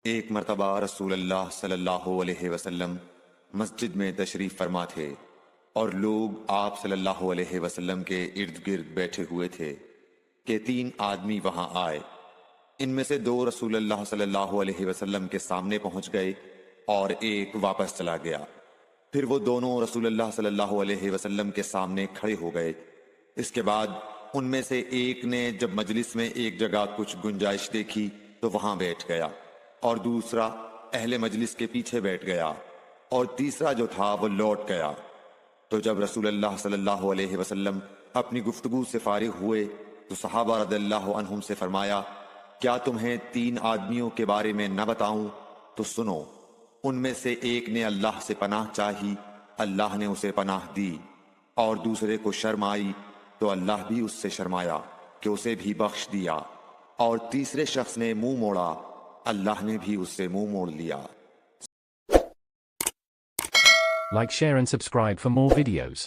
ایک مرتبہ رسول اللہ صلی اللہ علیہ وسلم مسجد میں تشریف فرما تھے اور لوگ آپ صلی اللہ علیہ وسلم کے ارد گرد بیٹھے ہوئے تھے کہ 3 آدمی وہاں آئے۔ ان میں سے 2 رسول اللہ صلی اللہ علیہ وسلم کے سامنے پہنچ گئے اور ایک واپس چلا گیا۔ پھر وہ دونوں رسول اللہ صلی اللہ علیہ وسلم کے سامنے کھڑے ہو گئے۔ اس کے بعد ان میں سے ایک نے جب مجلس میں ایک جگہ کچھ گنجائش دیکھی تو وہاں بیٹھ گیا، اور دوسرا اہل مجلس کے پیچھے بیٹھ گیا، اور تیسرا جو تھا وہ لوٹ گیا۔ تو جب رسول اللہ صلی اللہ علیہ وسلم اپنی گفتگو سے فارغ ہوئے تو صحابہ رضی اللہ عنہم سے فرمایا، کیا تمہیں 3 آدمیوں کے بارے میں نہ بتاؤں؟ تو سنو۔ ان میں سے ایک نے اللہ سے پناہ چاہی، اللہ نے اسے پناہ دی، اور دوسرے کو شرم آئی تو اللہ بھی اس سے شرمایا کہ اسے بھی بخش دیا، اور تیسرے شخص نے منہ موڑا، اللہ نے بھی اس سے منہ موڑ لیا۔ Like, share and subscribe for more videos.